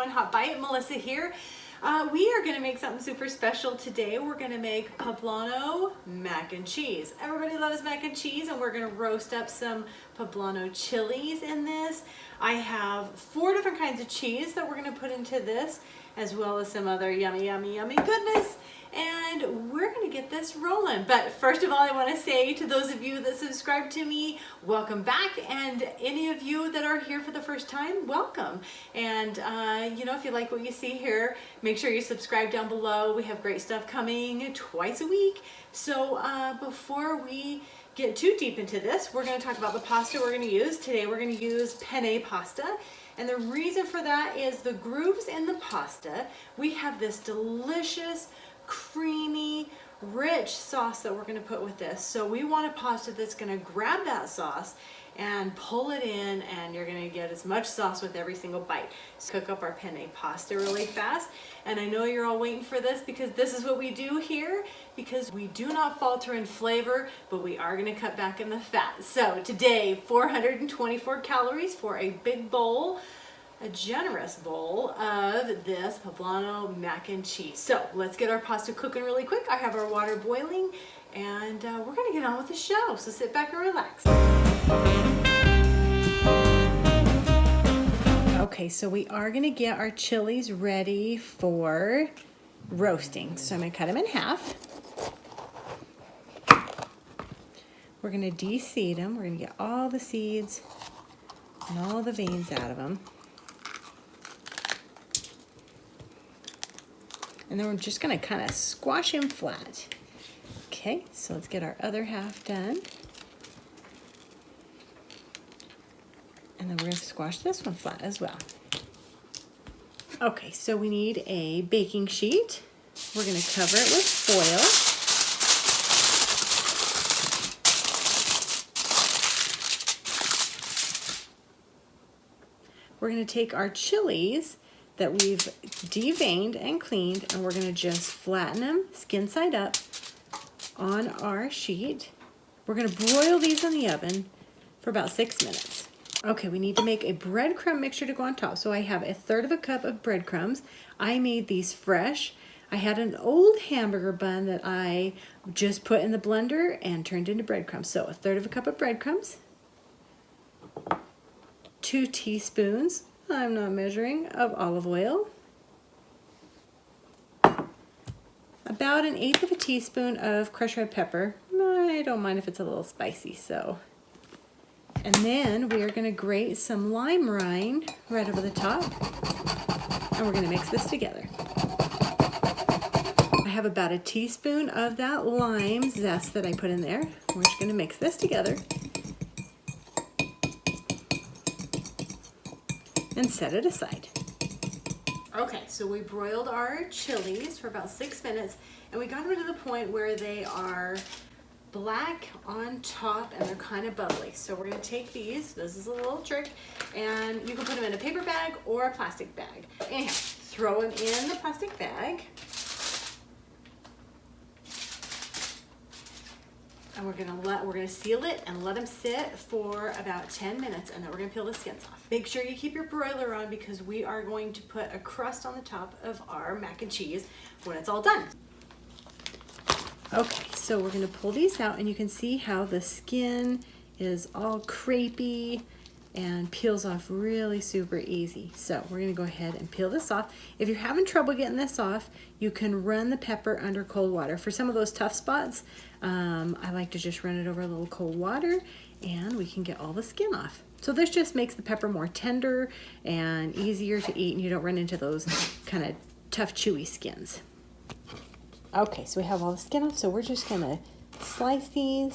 One Hot Bite. Melissa here. We are going to make something super special today. We're going to make Poblano Mac and Cheese. Everybody loves mac and cheese, and we're going to roast up some Poblano chilies in this. I have 4 different kinds of cheese that we're going to put into this, as well as some other yummy, yummy, yummy goodness. And we're going to get this rolling. But first of all, I want to say to those of you that subscribe to me, welcome back. And any of you that are here for the first time, welcome. And you know, if you like what you see here, make sure you subscribe down below. We have great stuff coming twice a week. So before we get too deep into this, we're going to talk about the pasta we're going to use. Today we're going to use penne pasta. And the reason for that is the grooves in the pasta. We have this delicious, creamy, rich sauce that we're going to put with this. So we want a pasta that's going to grab that sauce and pull it in, and you're going to get as much sauce with every single bite. So cook up our penne pasta really fast. And I know you're all waiting for this because this is what we do here, because we do not falter in flavor, but we are going to cut back in the fat. So today, 424 calories for a big bowl, a generous bowl of this Poblano Mac and Cheese. So let's get our pasta cooking really quick. I have our water boiling, and we're gonna get on with the show. So sit back and relax. Okay, so we are gonna get our chilies ready for roasting. So I'm gonna cut them in half. We're gonna de-seed them. We're gonna get all the seeds and all the veins out of them. And then we're just gonna kind of squash him flat. Okay, so let's get our other half done. And then we're gonna squash this one flat as well. Okay, so we need a baking sheet. We're gonna cover it with foil. We're gonna take our chilies that we've deveined and cleaned, and we're gonna just flatten them skin side up on our sheet. We're gonna broil these in the oven for about 6 minutes. Okay, we need to make a breadcrumb mixture to go on top. So I have 1/3 cup of breadcrumbs. I made these fresh. I had an old hamburger bun that I just put in the blender and turned into breadcrumbs. So 1/3 cup of breadcrumbs, 2 teaspoons, I'm not measuring, of olive oil, about 1/8 teaspoon of crushed red pepper. I don't mind if it's a little spicy, so. And then we are gonna grate some lime rind right over the top, and we're gonna mix this together. I have about 1 teaspoon of that lime zest that I put in there. We're just gonna mix this together and set it aside. Okay, so we broiled our chilies for about 6 minutes, and we got them to the point where they are black on top and they're kind of bubbly. So we're gonna take these, this is a little trick, and you can put them in a paper bag or a plastic bag. Anyhow, throw them in the plastic bag. And we're gonna seal it and let them sit for about 10 minutes, and then we're gonna peel the skins off. Make sure you keep your broiler on because we are going to put a crust on the top of our mac and cheese when it's all done. Okay, so we're gonna pull these out, and you can see how the skin is all crepey and peels off really super easy. So we're gonna go ahead and peel this off. If you're having trouble getting this off, you can run the pepper under cold water. For some of those tough spots, I like to just run it over a little cold water, and we can get all the skin off. So this just makes the pepper more tender and easier to eat, and you don't run into those kind of tough chewy skins. Okay, so we have all the skin off, so we're just gonna slice these.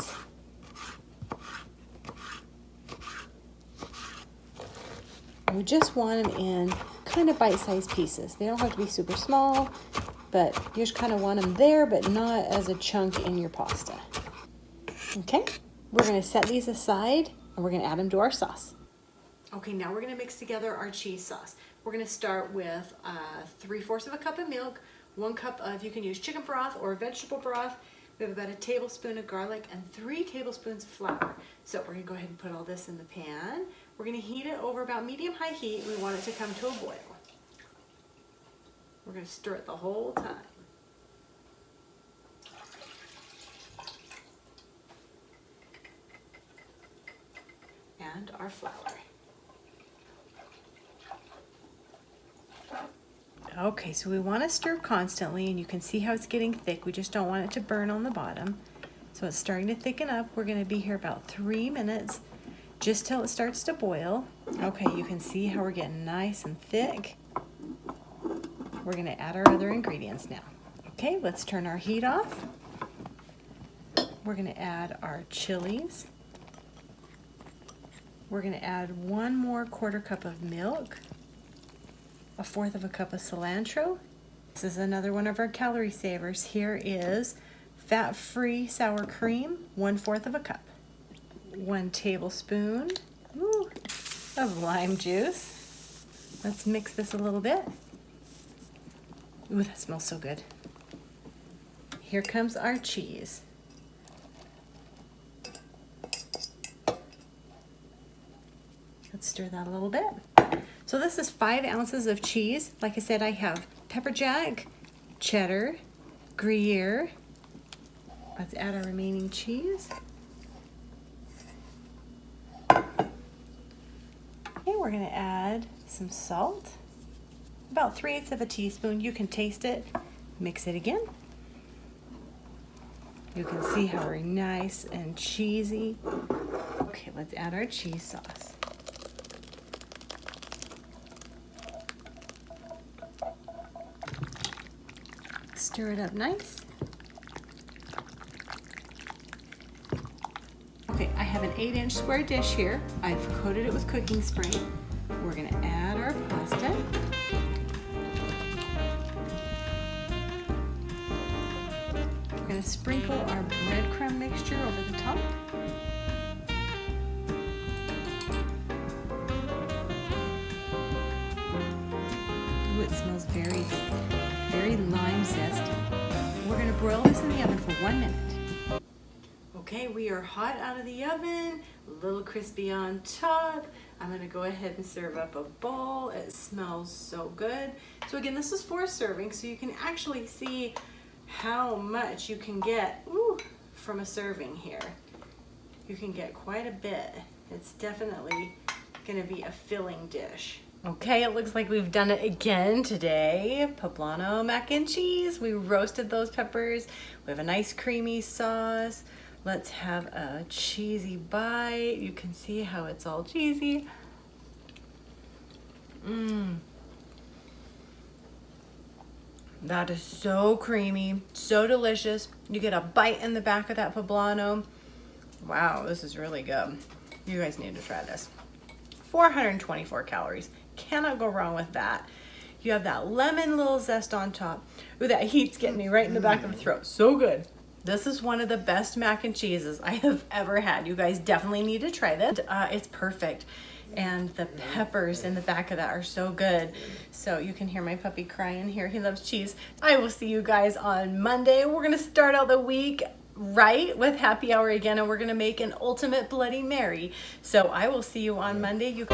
We just want them in kind of bite-sized pieces. They don't have to be super small, but you just kind of want them there, but not as a chunk in your pasta. Okay, we're gonna set these aside, and we're gonna add them to our sauce. Okay, now we're gonna mix together our cheese sauce. We're gonna start with 3/4 cup of milk, 1 cup of, you can use chicken broth or vegetable broth. We have about 1 tablespoon of garlic and 3 tablespoons of flour. So we're gonna go ahead and put all this in the pan. We're gonna heat it over about medium-high heat. We want it to come to a boil. We're gonna stir it the whole time. And our flour. Okay, so we want to stir constantly, and you can see how it's getting thick. We just don't want it to burn on the bottom. So it's starting to thicken up. We're going to be here about 3 minutes, just till it starts to boil. Okay, you can see how we're getting nice and thick. We're going to add our other ingredients now. Okay, let's turn our heat off. We're going to add our chilies. We're going to add 1 more 1/4 cup of milk, 1/4 cup of cilantro. This is another one of our calorie savers. Here is fat-free sour cream, 1/4 cup. 1 tablespoon of lime juice. Let's mix this a little bit. Ooh, that smells so good. Here comes our cheese. Let's stir that a little bit. So this is 5 ounces of cheese. Like I said, I have pepper jack, cheddar, gruyere. Let's add our remaining cheese. Okay, we're gonna add some salt. About 3/8 teaspoon. You can taste it. Mix it again. You can see how we're nice and cheesy. Okay, let's add our cheese sauce. Stir it up nice. Okay, I have an 8-inch square dish here. I've coated it with cooking spray. We're gonna add our pasta. We're gonna sprinkle our breadcrumb mixture over the top. Ooh, it smells very lime zest. We're gonna broil this in the oven for 1 minute. Okay, we are hot out of the oven, a little crispy on top. I'm gonna go ahead and serve up a bowl. It smells so good. So again, this is 4 servings, so you can actually see how much you can get from a serving here. You can get quite a bit. It's definitely gonna be a filling dish. Okay, it looks like we've done it again today. Poblano Mac and Cheese. We roasted those peppers. We have a nice creamy sauce. Let's have a cheesy bite. You can see how it's all cheesy. That is so creamy, so delicious. You get a bite in the back of that poblano. Wow, this is really good. You guys need to try this. 424 calories. Cannot go wrong with that. You have that lemon little zest on top. Ooh, that heat's getting me right in the back of the throat. So good. This is one of the best mac and cheeses I have ever had. You guys definitely need to try this. It's perfect. And the peppers in the back of that are so good. So you can hear my puppy crying here. He loves cheese. I will see you guys on Monday. We're gonna start out the week right with happy hour again, and we're gonna make an ultimate Bloody Mary. So I will see you on Monday. You